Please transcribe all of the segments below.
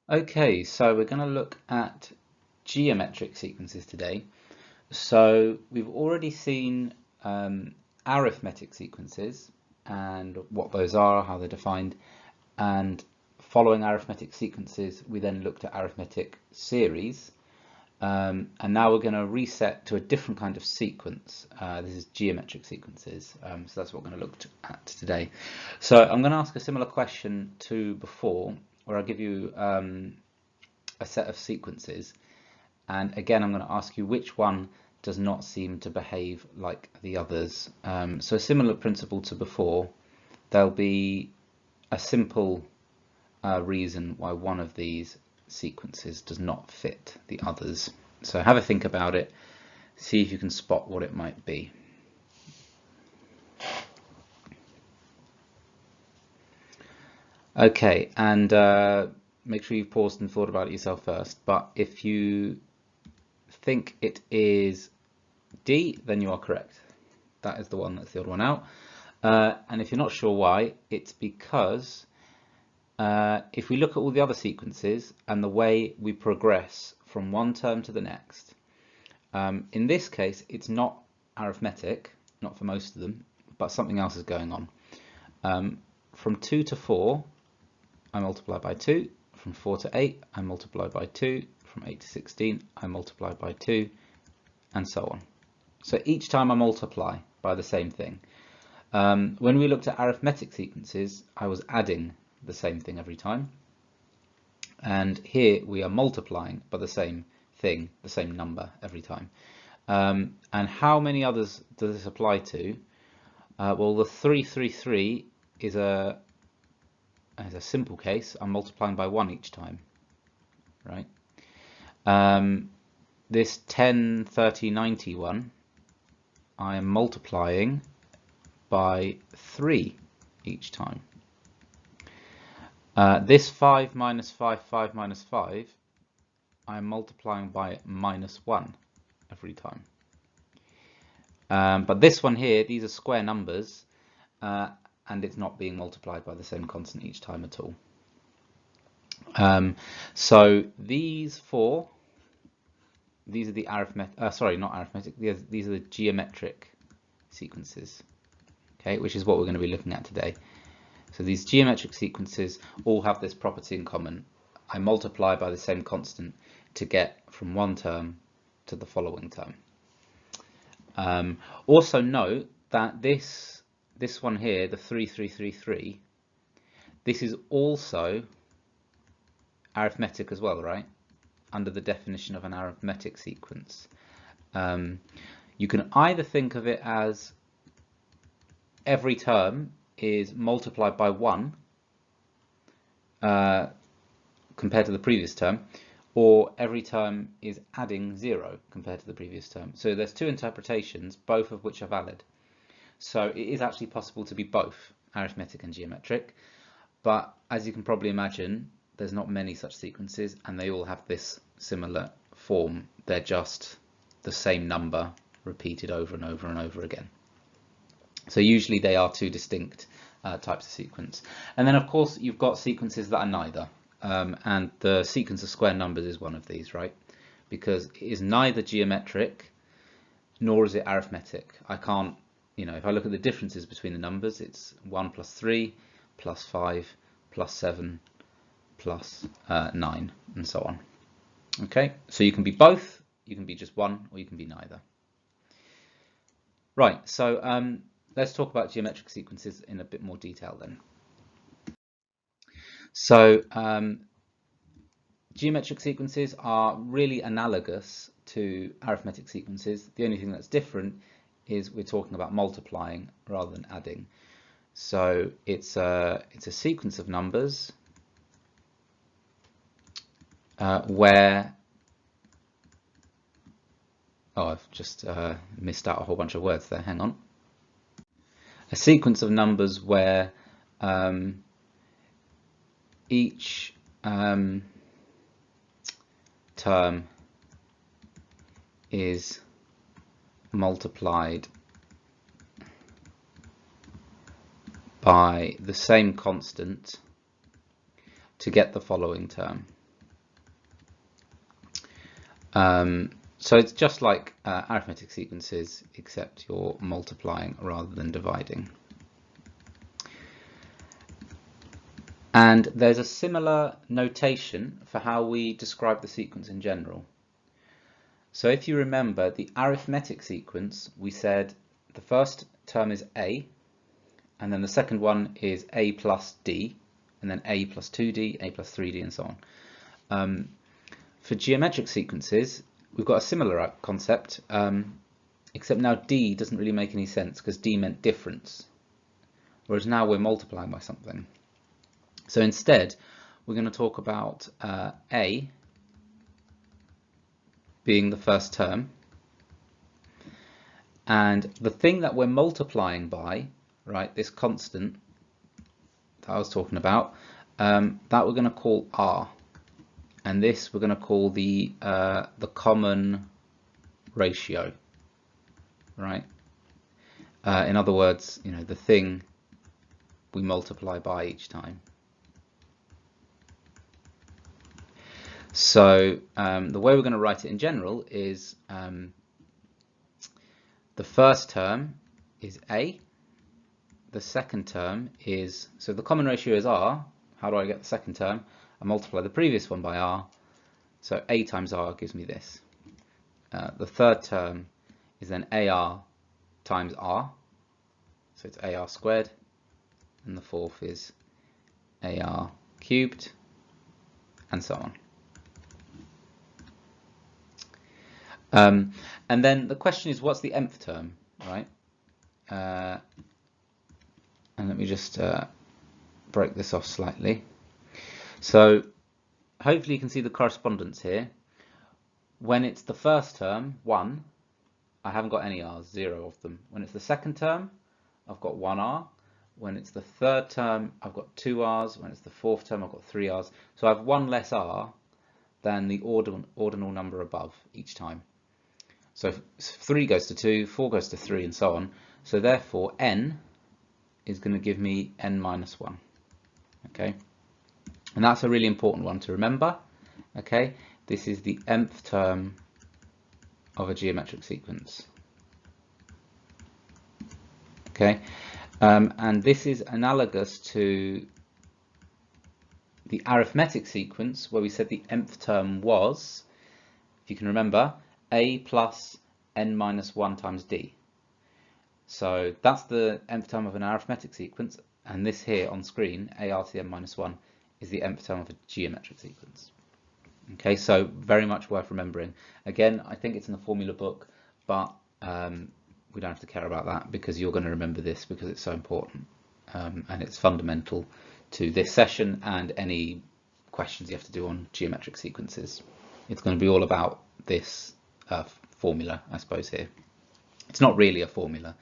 Okay, so we're going to look at geometric sequences today. So we've already seen arithmetic sequences and what those are, how they're defined, and following arithmetic sequences, we then looked at arithmetic series. And now we're going to reset to a different kind of sequence. This is geometric sequences, so that's what we're going to look at today. So I'm going to ask a similar question to before, where I'll give you a set of sequences, and again I'm going to ask you which one does not seem to behave like the others. So a similar principle to before, there'll be a simple reason why one of these sequences does not fit the others. So have a think about it, see if you can spot what it might be. Okay, and make sure you've paused and thought about it yourself first, but if you think it is D, then you are correct. That is the one that's the odd one out. And if you're not sure why, it's because if we look at all the other sequences and the way we progress from one term to the next, in this case it's not arithmetic, not for most of them, but something else is going on. From 2 to 4 I multiply by 2, from 4 to 8 I multiply by 2, from 8 to 16 I multiply by 2, and so on. So each time I multiply by the same thing. When we looked at arithmetic sequences, I was adding the same thing every time, and here we are multiplying by the same thing, the same number every time. And how many others does this apply to? Well, the 333 is a simple case. I'm multiplying by 1 each time, right? This 10, 30, 91, I am multiplying by 3 each time. This 5 minus 5, 5 minus 5, I am multiplying by -1 every time. But this one here, these are square numbers, and it's not being multiplied by the same constant each time at all. So these four, these are the arithmetic, sorry, not arithmetic, these are the geometric sequences, okay, which is what we're going to be looking at today. So these geometric sequences all have this property in common. I multiply by the same constant to get from one term to the following term. Also note that this one here, the 3333, this is also arithmetic as well, right? Under the definition of an arithmetic sequence. You can either think of it as every term is multiplied by 1 compared to the previous term, or every term is adding 0 compared to the previous term. So there's two interpretations, both of which are valid. So it is actually possible to be both arithmetic and geometric, but as you can probably imagine, there's not many such sequences, and they all have this similar form. They're just the same number repeated over and over and over again. So usually they are two distinct types of sequence. And then of course you've got sequences that are neither, and the sequence of square numbers is one of these, right? Because it is neither geometric nor is it arithmetic. I can't, if I look at the differences between the numbers, it's 1 plus 3 plus 5 plus 7 plus 9 and so on. Okay, so you can be both, you can be just one, or you can be neither. Right, so let's talk about geometric sequences in a bit more detail then. So geometric sequences are really analogous to arithmetic sequences. The only thing that's different is we're talking about multiplying rather than adding. So it's a sequence of numbers where I've just missed out a whole bunch of words there, hang on. A sequence of numbers where each term is multiplied by the same constant to get the following term. So it's just like arithmetic sequences, except you're multiplying rather than dividing. And there's a similar notation for how we describe the sequence in general. So if you remember the arithmetic sequence, we said the first term is A, and then the second one is A plus D, and then A plus 2D, A plus 3D, and so on. For geometric sequences, we've got a similar concept, except now D doesn't really make any sense because D meant difference, whereas now we're multiplying by something. So instead, we're going to talk about A being the first term, and the thing that we're multiplying by, right, this constant that I was talking about, that we're going to call R, and this we're going to call the common ratio, right? In other words, you know, the thing we multiply by each time. So the way we're going to write it in general is the first term is A, the second term is, so the common ratio is R. How do I get the second term? I multiply the previous one by R, so A times R gives me this. The third term is then AR times R, so it's AR squared, and the fourth is AR cubed, and so on. And then the question is, what's the nth term, right? And let me just break this off slightly. So hopefully you can see the correspondence here. When it's the first term, 1, I haven't got any R's, 0 of them. When it's the second term, I've got 1 R. When it's the third term, I've got 2 R's. When it's the fourth term, I've got 3 R's. So I have 1 less R than the ordinal number above each time. So 3 goes to 2, 4 goes to 3, and so on. So therefore, n is going to give me n minus 1. Okay, and that's a really important one to remember. Okay, this is the nth term of a geometric sequence. Okay, and this is analogous to the arithmetic sequence where we said the nth term was, if you can remember, A plus n minus 1 times D. So that's the nth term of an arithmetic sequence, and this here on screen, AR to the n minus 1, is the nth term of a geometric sequence. Okay, so very much worth remembering. Again, I think it's in the formula book, but we don't have to care about that because you're going to remember this because it's so important, and it's fundamental to this session and any questions you have to do on geometric sequences. It's going to be all about this formula, I suppose, here. It's not really a formula,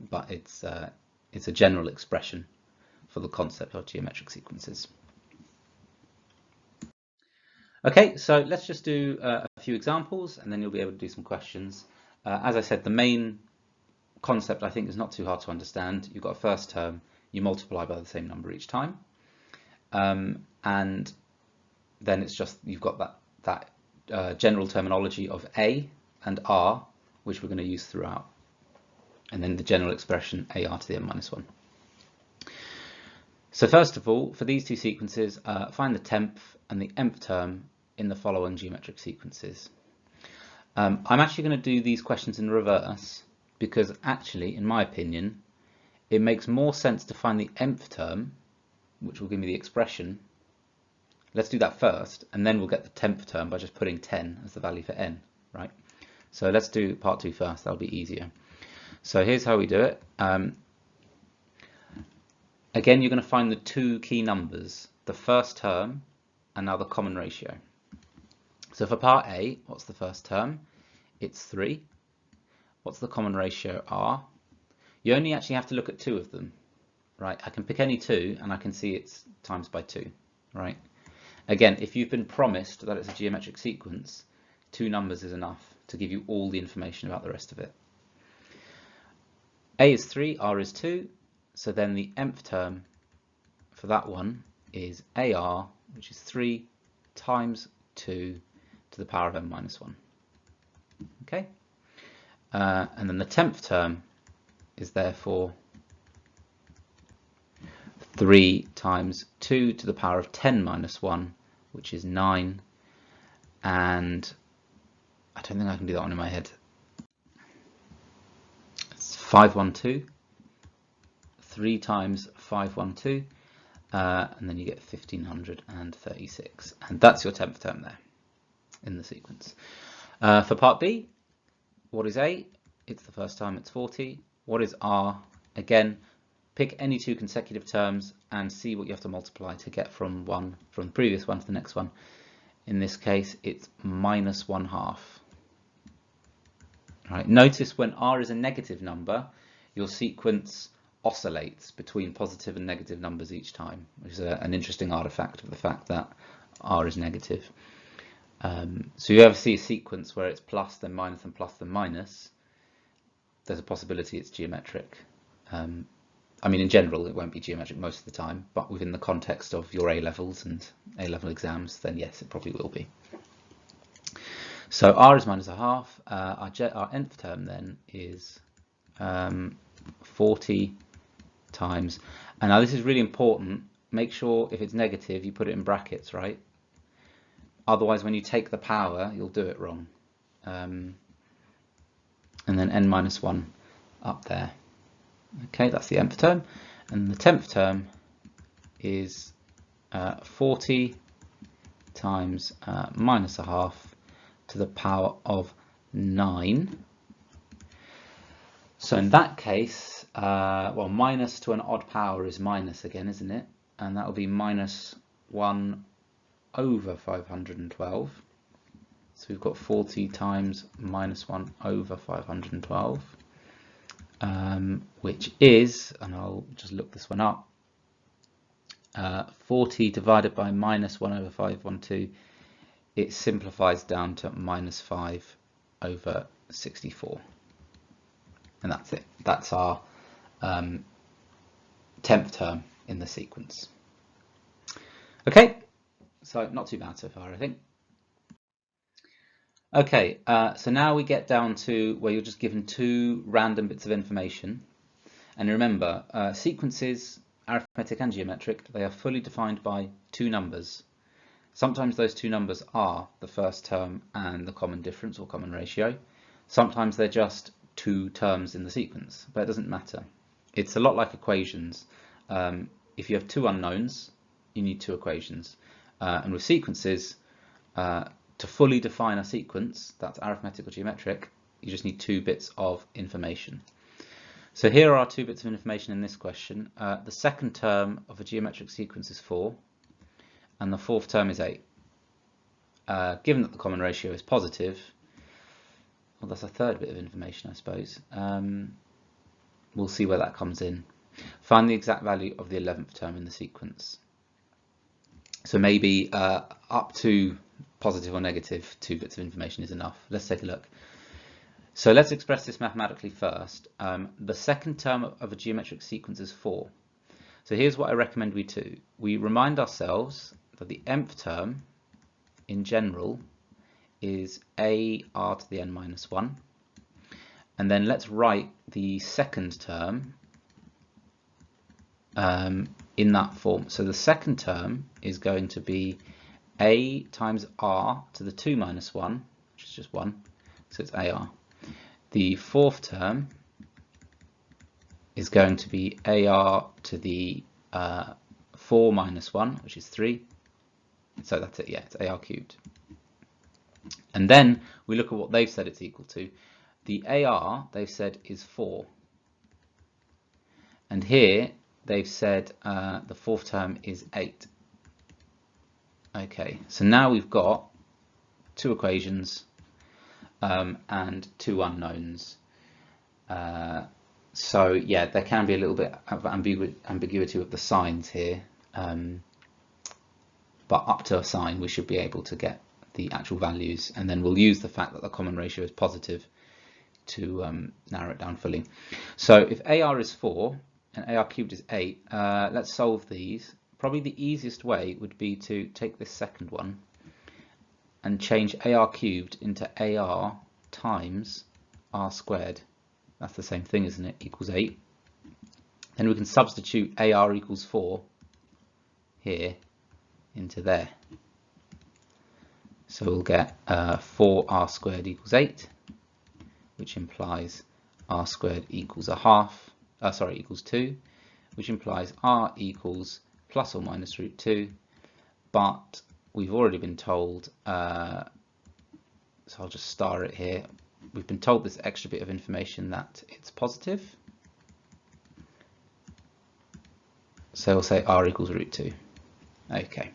but it's a general expression for the concept of geometric sequences. Okay, so let's just do a few examples and then you'll be able to do some questions. As I said, the main concept I think is not too hard to understand. You've got a first term, you multiply by the same number each time, and then it's just you've got that general terminology of A and R, which we're going to use throughout, and then the general expression AR to the n minus 1. So first of all, for these two sequences, find the 10th and the nth term in the following geometric sequences. I'm actually going to do these questions in reverse because actually, in my opinion, it makes more sense to find the nth term, which will give me the expression. Let's do that first, and then we'll get the 10th term by just putting 10 as the value for n, right? So let's do part 2 first, that'll be easier. So here's how we do it. Again, you're going to find the two key numbers, the first term and now the common ratio. So for part A, what's the first term? It's 3. What's the common ratio? R. You only actually have to look at 2 of them, right? I can pick any 2 and I can see it's times by 2, right? Again, if you've been promised that it's a geometric sequence, 2 numbers is enough to give you all the information about the rest of it. A is 3, R is 2, so then the nth term for that one is AR, which is 3 times 2 to the power of n minus 1. Okay, and then the 10th term is therefore 3 times 2 to the power of 10 minus 1, which is 9, and I don't think I can do that one in my head. It's 512, 3 times 512, and then you get 1536, and that's your 10th term there in the sequence. For part B, what is A? It's the first time, it's 40. What is R? Again, pick any two consecutive terms and see what you have to multiply to get from the previous one to the next one. In this case, it's minus 1/2. Right. Notice when R is a negative number, your sequence oscillates between positive and negative numbers each time, which is an interesting artifact of the fact that R is negative. So you ever see a sequence where it's plus then minus and plus then minus, there's a possibility it's geometric. I mean, in general, it won't be geometric most of the time, but within the context of your A-levels and A-level exams, then yes, it probably will be. So R is minus 1/2. Our nth term then is 40 times, and now this is really important. Make sure if it's negative, you put it in brackets, right? Otherwise, when you take the power, you'll do it wrong. And then n minus 1 up there. Okay, that's the nth term. And the 10th term is 40 times minus 1/2 to the power of 9. So in that case, well, minus to an odd power is minus again, isn't it? And that will be minus 1 over 512. So we've got 40 times minus 1 over 512, which is, and I'll just look this one up, 40 divided by minus 1 over 512, it simplifies down to minus 5 over 64. And that's it. That's our 10th term in the sequence. Okay, so not too bad so far, I think. Okay, so now we get down to where you're just given two random bits of information. And remember, sequences, arithmetic and geometric, they are fully defined by two numbers. Sometimes those two numbers are the first term and the common difference or common ratio. Sometimes they're just two terms in the sequence, but it doesn't matter. It's a lot like equations. If you have two unknowns, you need two equations. And with sequences, to fully define a sequence, that's arithmetic or geometric, you just need two bits of information. So here are two bits of information in this question. The second term of a geometric sequence is 4, and the fourth term is 8. Given that the common ratio is positive, well, that's a third bit of information, I suppose. We'll see where that comes in. Find the exact value of the 11th term in the sequence. So maybe up to positive or negative, two bits of information is enough. Let's take a look. So let's express this mathematically first. The second term of a geometric sequence is 4. So here's what I recommend we do. We remind ourselves that the nth term in general is AR to the n minus 1. And then let's write the second term in that form. So the second term is going to be A times R to the 2 minus 1, which is just 1, so it's AR. The fourth term is going to be AR to the 4 minus 1, which is 3. So that's it, yeah, it's AR cubed. And then we look at what they've said it's equal to. The AR, they've said, is 4. And here, they've said the fourth term is 8. Okay, so now we've got two equations and two unknowns. So yeah, there can be a little bit of ambiguity with the signs here, but up to a sign we should be able to get the actual values, and then we'll use the fact that the common ratio is positive to narrow it down fully. So if AR is 4 and AR cubed is 8, let's solve these. Probably the easiest way would be to take this second one and change AR cubed into AR times r squared, that's the same thing, isn't it, equals 8. Then we can substitute AR equals 4 here into there. So we'll get 4r squared equals 8, which implies r squared equals equals 2, which implies r equals plus or minus root 2, but we've already been told, so I'll just star it here, we've been told this extra bit of information that it's positive, so we'll say r equals root 2. Okay,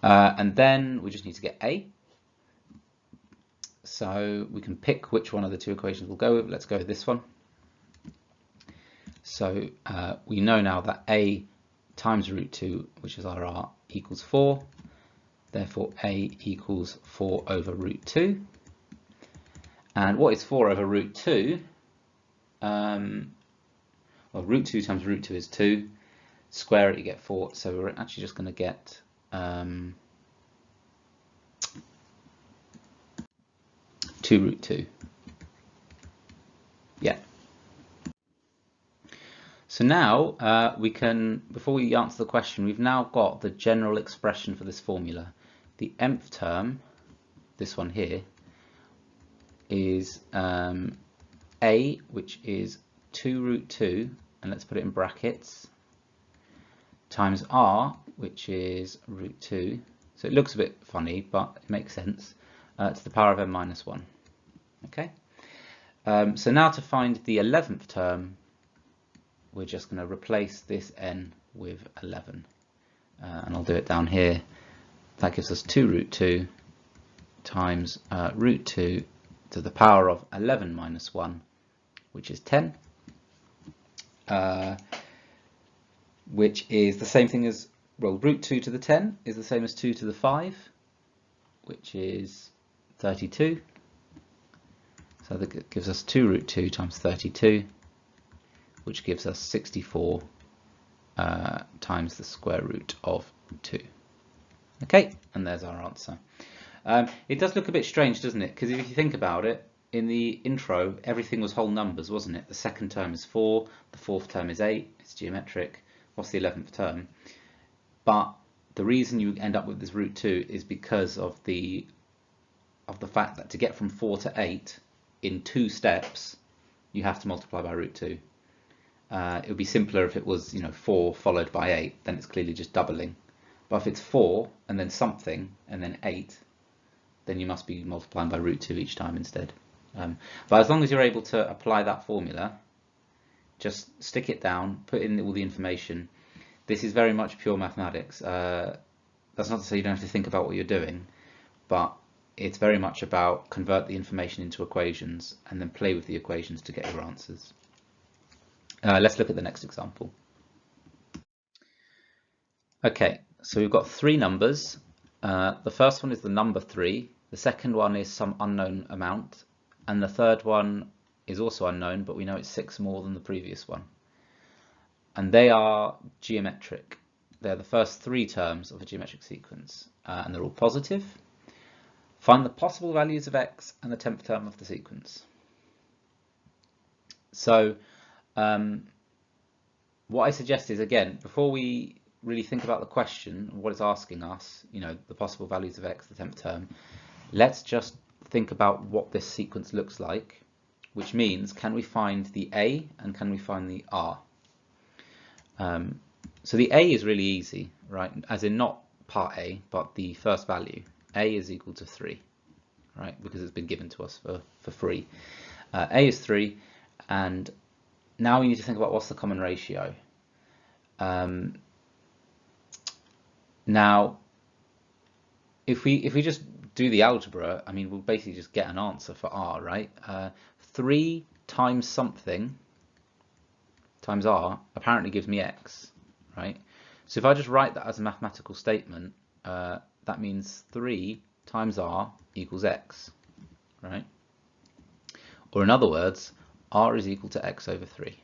and then we just need to get a. So we can pick which one of the two equations we'll go with. Let's go with this one. So we know now that a times root 2, which is our r, equals 4. Therefore a equals 4 over root 2. And what is 4 over root 2? Well, root 2 times root 2 is 2. Square it, you get 4. So we're actually just going to get 2 root 2. Yeah. So now we can, before we answer the question, we've now got the general expression for this formula. The nth term, this one here, is a, which is 2 root 2, and let's put it in brackets, times r, which is root 2. So it looks a bit funny, but it makes sense, to the power of n minus 1. Okay. So now to find the 11th term, we're just going to replace this n with 11. And I'll do it down here. That gives us 2 root 2 times root 2 to the power of 11 minus 1, which is 10. Which is the same thing as, well, root 2 to the 10 is the same as 2 to the 5, which is 32. So that gives us 2 root 2 times 32, which gives us 64 times the square root of 2. Okay, and there's our answer. It does look a bit strange, doesn't it? Because if you think about it, in the intro, everything was whole numbers, wasn't it? The second term is 4, the fourth term is 8, it's geometric. What's the 11th term? But the reason you end up with this root 2 is because of the fact that to get from 4 to 8 in 2 steps, you have to multiply by root 2. It would be simpler if it was, 4 followed by 8, then it's clearly just doubling. But if it's 4 and then something and then 8, then you must be multiplying by root 2 each time instead. But as long as you're able to apply that formula, just stick it down, put in all the information. This is very much pure mathematics. That's not to say you don't have to think about what you're doing, but it's very much about convert the information into equations and then play with the equations to get your answers. Let's look at the next example. Okay, so we've got 3 numbers. The first one is the number 3, the second one is some unknown amount, and the third one is also unknown, but we know it's 6 more than the previous one. And they are geometric. They're the first 3 terms of a geometric sequence, and they're all positive. Find the possible values of x and the 10th term of the sequence. So what I suggest is, again, before we really think about the question, what it's asking us, the possible values of x, the 10th term, let's just think about what this sequence looks like, which means, can we find the a and can we find the r? So the a is really easy, right? As in not part a, but the first value. A is equal to 3, right? Because it's been given to us for free. A is 3, and now we need to think about what's the common ratio. Now, if we just do the algebra, I mean, we'll basically just get an answer for r, right? 3 times something times r apparently gives me x, right? So if I just write that as a mathematical statement, that means 3 times r equals x, right? Or in other words, r is equal to x over 3.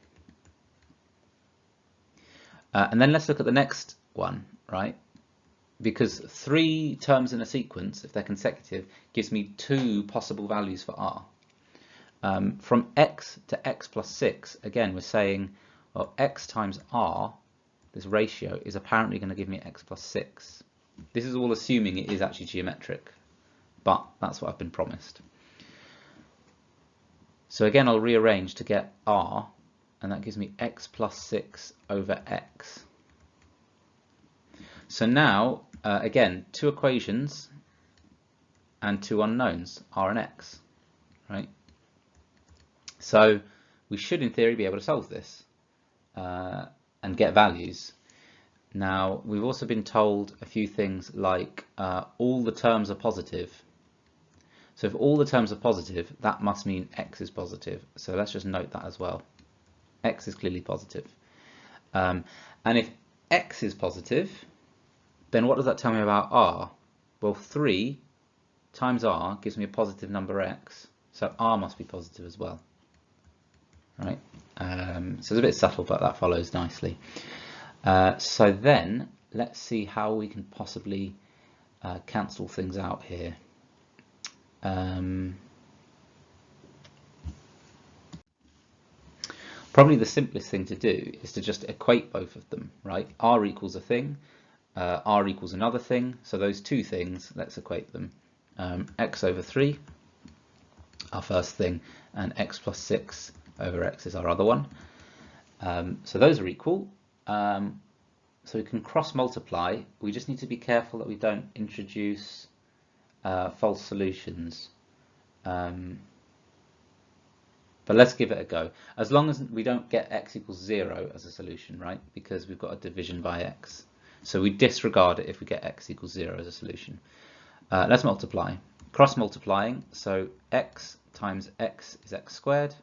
And then let's look at the next one, right? because 3 terms in a sequence, if they're consecutive, gives me 2 possible values for r. From x to x plus 6, again, we're saying, well, x times r, this ratio, is apparently going to give me x plus 6. This is all assuming it is actually geometric, but that's what I've been promised. So again, I'll rearrange to get r, and that gives me x plus 6 over x. So now, again, 2 equations and 2 unknowns, r and x, right? So we should, in theory, be able to solve this and get values. Now, we've also been told a few things like all the terms are positive. So if all the terms are positive, that must mean x is positive. So let's just note that as well. X is clearly positive. And if x is positive, then what does that tell me about r? Well, 3 times r gives me a positive number x, so r must be positive as well. Right? So it's a bit subtle, but that follows nicely. So then, let's see how we can possibly cancel things out here. Probably the simplest thing to do is to just equate both of them, right? R equals a thing, r equals another thing, so those 2 things, let's equate them. X over 3, our first thing, and x plus 6 over x is our other one. So those are equal. So we can cross multiply. We just need to be careful that we don't introduce false solutions. But let's give it a go. As long as we don't get x equals 0 as a solution, right? Because we've got a division by x. So we disregard it if we get x equals 0 as a solution. Let's multiply. Cross multiplying, so x times x is x squared.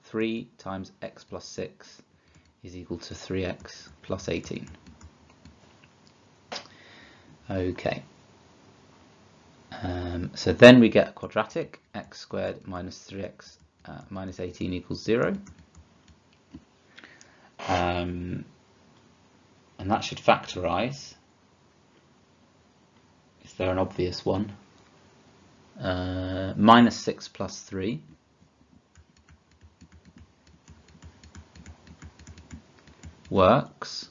3 times x plus 6 is equal to 3x plus 18. Okay. So then we get a quadratic, x squared minus 3x minus 18 equals 0. And that should factorize. Is there an obvious one? Minus 6 plus 3. Works.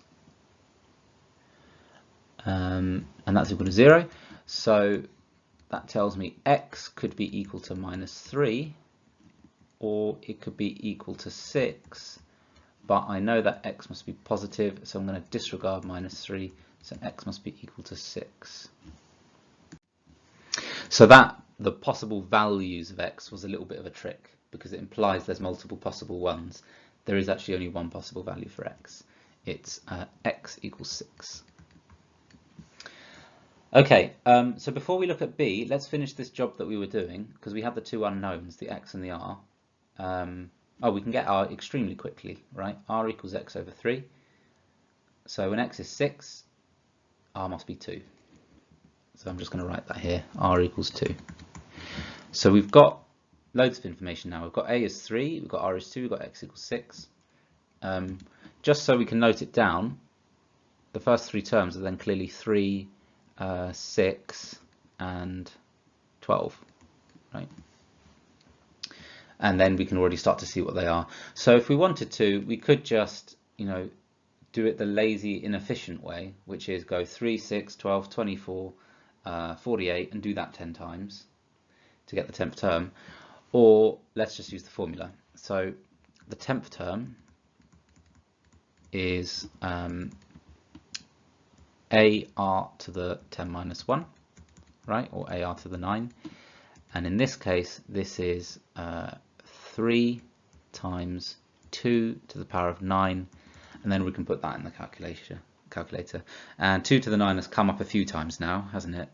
And that's equal to 0. So that tells me x could be equal to minus 3, or it could be equal to 6, but I know that x must be positive, so I'm going to disregard minus 3, so x must be equal to 6. So that the possible values of x was a little bit of a trick, because it implies there's multiple possible ones. There is actually only one possible value for x. It's x equals 6. Okay, so before we look at b, let's finish this job that we were doing, because we have the 2 unknowns, the x and the r. We can get r extremely quickly, right? R equals x over 3. So when x is 6, r must be 2. So I'm just going to write that here, r equals 2. So we've got loads of information now. We've got a is 3, we've got r is 2, we've got x equals 6. Just so we can note it down, the first 3 terms are then clearly 3, 6, and 12, right? And then we can already start to see what they are. So if we wanted to, we could just, do it the lazy, inefficient way, which is go 3, 6, 12, 24, 48, and do that 10 times to get the 10th term. Or let's just use the formula. So the 10th term is AR to the 10 minus 1, right? Or AR to the 9. And in this case, this is 3 times 2 to the power of 9. And then we can put that in the calculator. And 2 to the 9 has come up a few times now, hasn't it?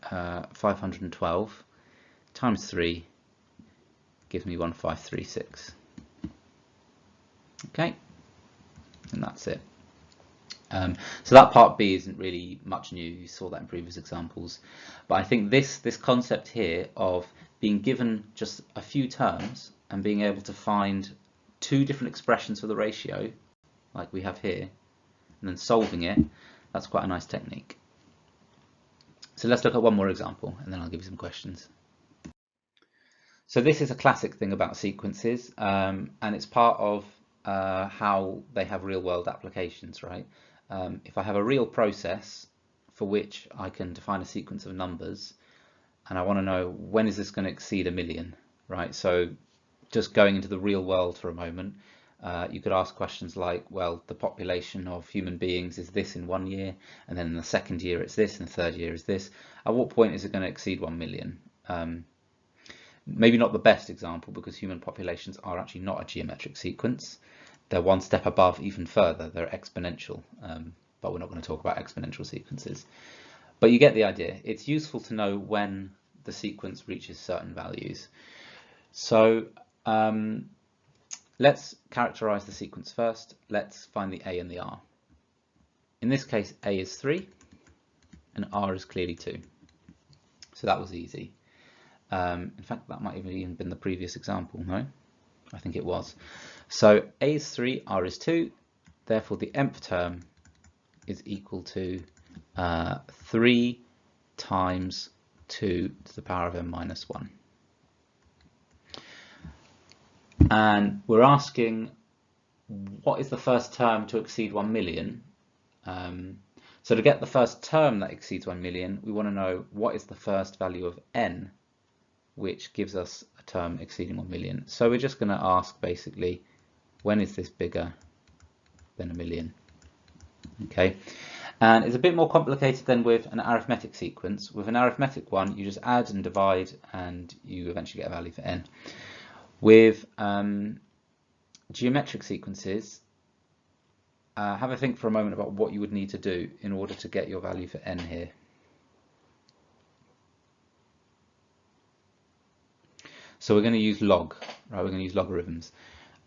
512 times 3 gives me 1536. Okay, and that's it. So that part B isn't really much new. You saw that in previous examples. But I think this concept here of being given just a few terms and being able to find 2 different expressions for the ratio, like we have here, and then solving it, that's quite a nice technique. So let's look at one more example and then I'll give you some questions. So this is a classic thing about sequences, and it's part of how they have real-world applications, right? If I have a real process for which I can define a sequence of numbers, and I want to know when is this going to exceed 1 million, right? So just going into the real world for a moment, you could ask questions like, well, the population of human beings is this in 1 year, and then in the second year it's this, and the third year is this. At what point is it going to exceed 1 million? Maybe not the best example, because human populations are actually not a geometric sequence. They're one step above, even further. They're exponential, but we're not going to talk about exponential sequences. But you get the idea. It's useful to know when the sequence reaches certain values. So let's characterize the sequence first. Let's find the A and the R. In this case, A is 3 and R is clearly 2. So that was easy. In fact, that might have even been the previous example, no? I think it was. So A is 3, R is 2, therefore the nth term is equal to 3 times 2 to the power of n minus 1. And we're asking, what is the first term to exceed 1 million? So to get the first term that exceeds 1 million, we want to know what is the first value of n, which gives us a term exceeding 1 million. So we're just going to ask basically, when is this bigger than 1 million? Okay, and it's a bit more complicated than with an arithmetic sequence. With an arithmetic one, you just add and divide and you eventually get a value for n. With geometric sequences, have a think for a moment about what you would need to do in order to get your value for n here. So we're going to use log, right? We're going to use logarithms,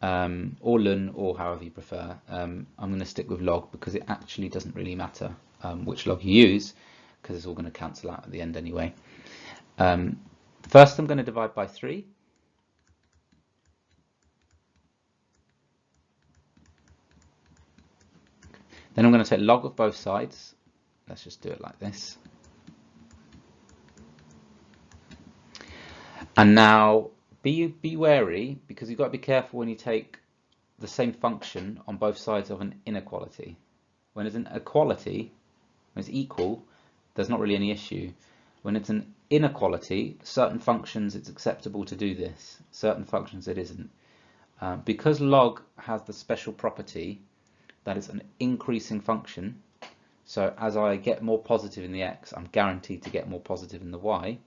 or ln, or however you prefer. I'm going to stick with log because it actually doesn't really matter which log you use, because it's all going to cancel out at the end anyway. First I'm going to divide by 3. Then I'm going to take log of both sides. Let's just do it like this. And now be wary, because you've got to be careful when you take the same function on both sides of an inequality. When it's an equality, when it's equal, there's not really any issue. When it's an inequality, certain functions it's acceptable to do this, certain functions it isn't. Because log has the special property that it's an increasing function, so as I get more positive in the x, I'm guaranteed to get more positive in the y.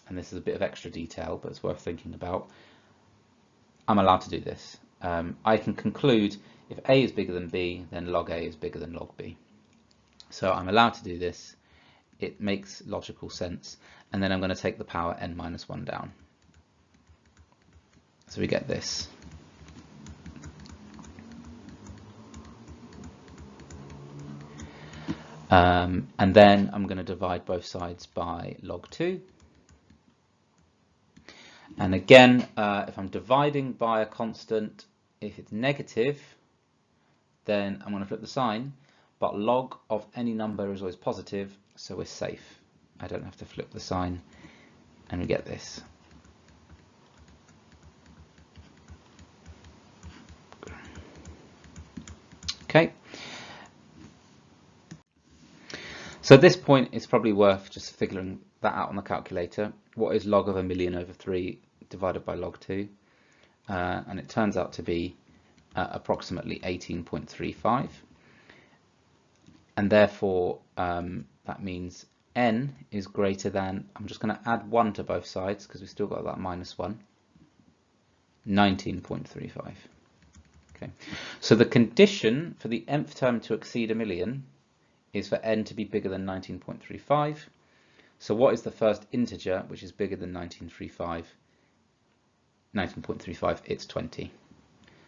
And this is a bit of extra detail, but it's worth thinking about. I'm allowed to do this. I can conclude if a is bigger than b, then log a is bigger than log b. So I'm allowed to do this. It makes logical sense. And then I'm going to take the power n minus 1 down. So we get this. And then I'm going to divide both sides by log 2. And again, if I'm dividing by a constant, if it's negative, then I'm going to flip the sign. But log of any number is always positive, so we're safe. I don't have to flip the sign, and we get this. Okay. So at this point, it's probably worth just figuring that out on the calculator. What is log of 1 million over 3 divided by log 2? And it turns out to be approximately 18.35. And therefore, that means n is greater than, I'm just going to add 1 to both sides because we've still got that minus 1, 19.35. Okay. So the condition for the nth term to exceed 1 million is for n to be bigger than 19.35. So what is the first integer which is bigger than 19.35? It's 20.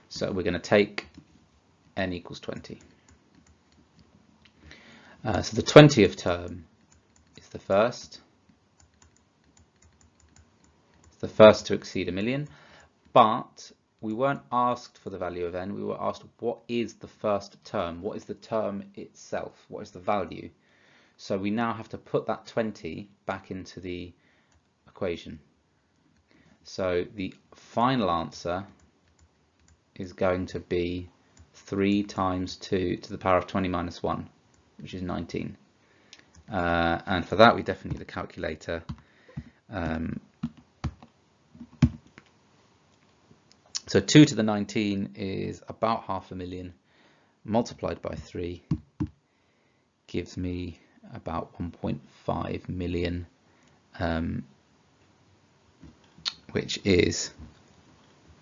So we're going to take n equals 20. So the 20th term is the first. It's the first to exceed 1 million, but we weren't asked for the value of n, we were asked what is the first term, what is the term itself, what is the value. So we now have to put that 20 back into the equation. So the final answer is going to be 3 times 2 to the power of 20 minus 1, which is 19. And for that we definitely need a calculator. So 2 to the 19 is about 500,000 multiplied by 3 gives me about 1.5 million, which is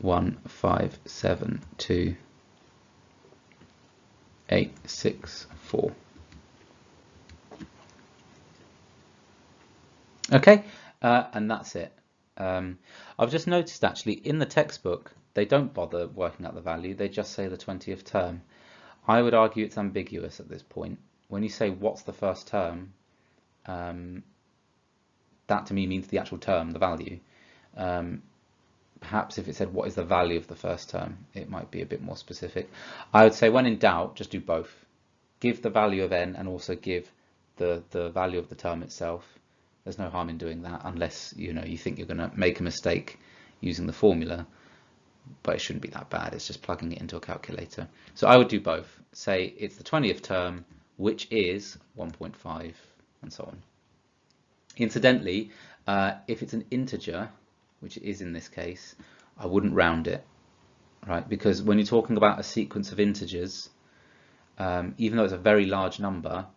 1572864. Okay, and that's it. I've just noticed actually in the textbook they don't bother working out the value, they just say the 20th term. I would argue it's ambiguous at this point. When you say what's the first term, that to me means the actual term, the value. Perhaps if it said what is the value of the first term, it might be a bit more specific. I would say when in doubt, just do both. Give the value of n and also give the value of the term itself. There's no harm in doing that unless you think you're going to make a mistake using the formula, but it shouldn't be that bad. It's just plugging it into a calculator. So I would do both. Say it's the 20th term, which is 1.5, and so on. Incidentally, if it's an integer, which it is in this case, I wouldn't round it, right? Because when you're talking about a sequence of integers, even though it's a very large number,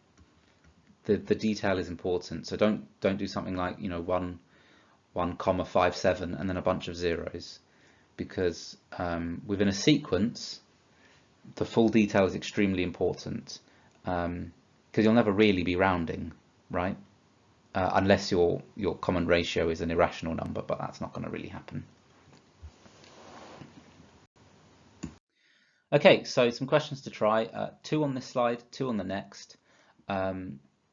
the detail is important. So don't do something like 1,57 and then a bunch of zeros, because within a sequence the full detail is extremely important, because you'll never really be rounding, right? Unless your common ratio is an irrational number, but that's not going to really happen. Okay, so some questions to try. 2 on this slide, 2 on the next.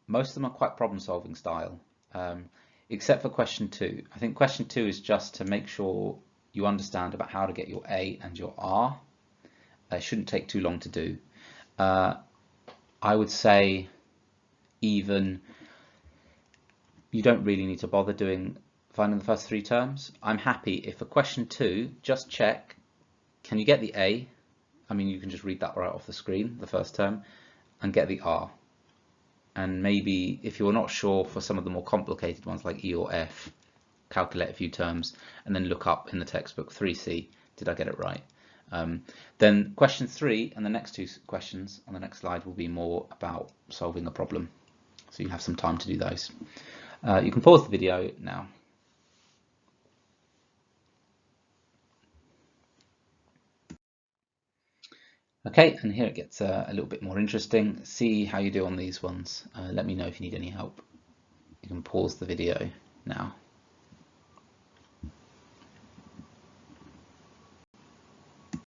Most of them are quite problem-solving style, except for question 2. I think question 2 is just to make sure you understand about how to get your A and your R. It shouldn't take too long to do. I would say even you don't really need to bother finding the first 3 terms. I'm happy if for question 2, just check, can you get the A? I mean, you can just read that right off the screen, the first term, and get the R. And maybe if you're not sure for some of the more complicated ones like E or F, calculate a few terms and then look up in the textbook 3C, did I get it right? Then question 3 and the next 2 questions on the next slide will be more about solving a problem. So you have some time to do those. You can pause the video now. Okay, and here it gets a little bit more interesting. See how you do on these ones. Let me know if you need any help. You can pause the video now.